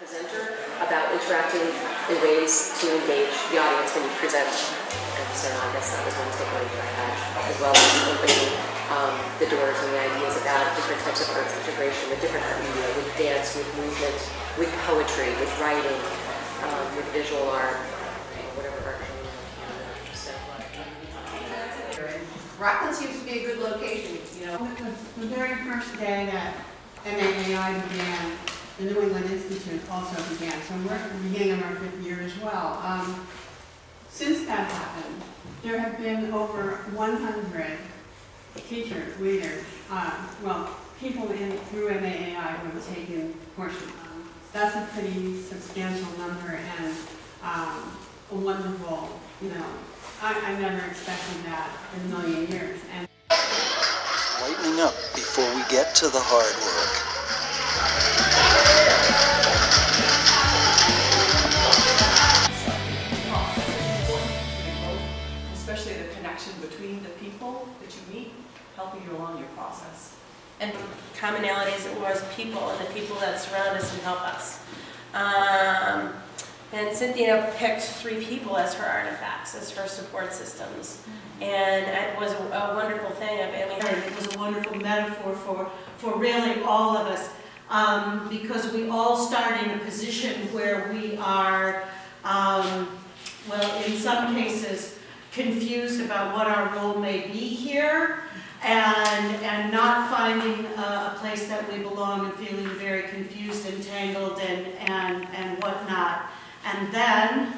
Presenter about interacting in ways to engage the audience when you present. And so I guess that was one takeaway that I had, as well as opening the doors and the ideas about different types of arts integration with different art media, with dance, with movement, with poetry, with writing, with visual art, whatever art you want. So, Rockland seems to be a good location, you know. The very first day that MAAI began, the New England Institute also began, so we're at the beginning of our 5th year as well. Since that happened, there have been over 100 teachers, leaders, people through MAAI who have taken courses. That's a pretty substantial number and a wonderful, I never expected that in a million years. And lightening up before we get to the hard work. Especially the connection between the people that you meet, helping you along your process. And commonalities was people and the people that surround us and help us. And Cynthia picked 3 people as her artifacts, as her support systems. And it was a wonderful thing. It was a wonderful metaphor for really all of us, because we all start in a position where we are, well, in some cases, confused about what our role may be here, and not finding a place that we belong, and feeling very confused and tangled and whatnot. And then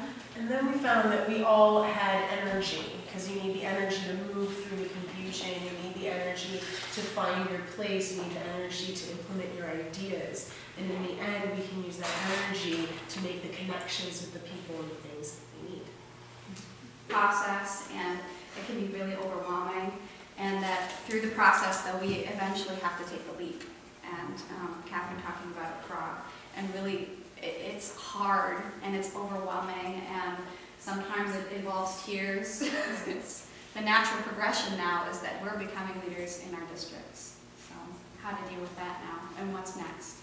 we found that we all had energy, because you need the energy to move through the confusion, you need the energy to find your place, you need the energy to implement your ideas. And in the end, we can use that energy to make the connections with the people and the things that we need. Process, and it can be really overwhelming, and that through the process that we eventually have to take the leap. And Catherine talking about a frog, and really it's hard and it's overwhelming, and sometimes it involves tears. It's the natural progression now is that we're becoming leaders in our districts. So how to deal with that now, and what's next.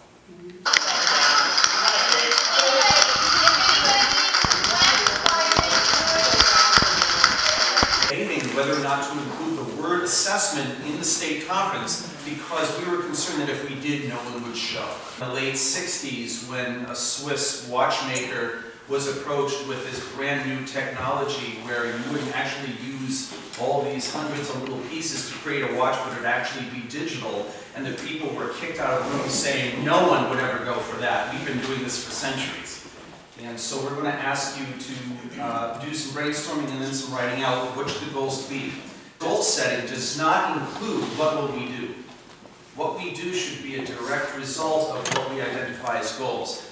Whether or not to include the word assessment in the state conference, because we were concerned that if we did, no one would show. In the late 60s, when a Swiss watchmaker was approached with this brand new technology where you wouldn't actually use all these hundreds of little pieces to create a watch, but it would actually be digital, and the people were kicked out of rooms saying no one would ever go for that. We've been doing this for centuries. And so we're going to ask you to do some brainstorming and then some writing out what should the goals be. Goal setting does not include what will we do. What we do should be a direct result of what we identify as goals.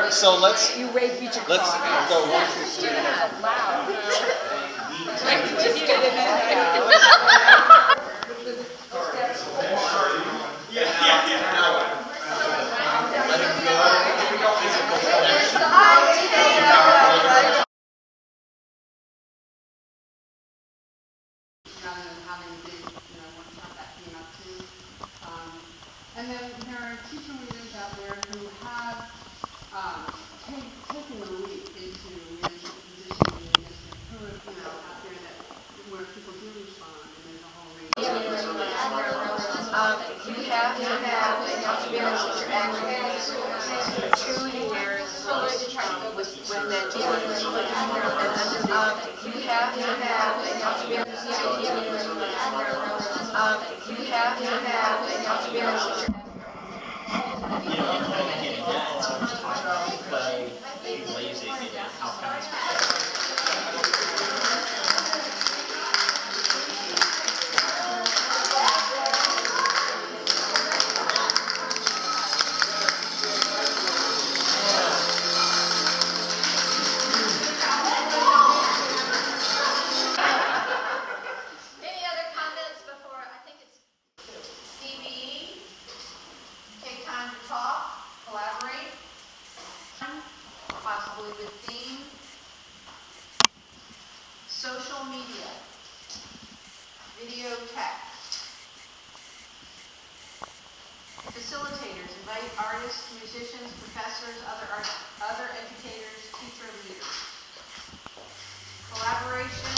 So let's you reach across. Let's go 1, 2, 3. Loud. Just get it in there. Let him go. Physical connection. with when that you have to have you have to be Any other comments before, I think it's CBE, take time to talk, collaborate, possibly with theme, social media, video text, facilitators, invite artists, musicians, professors, other educators, teacher leaders, collaboration,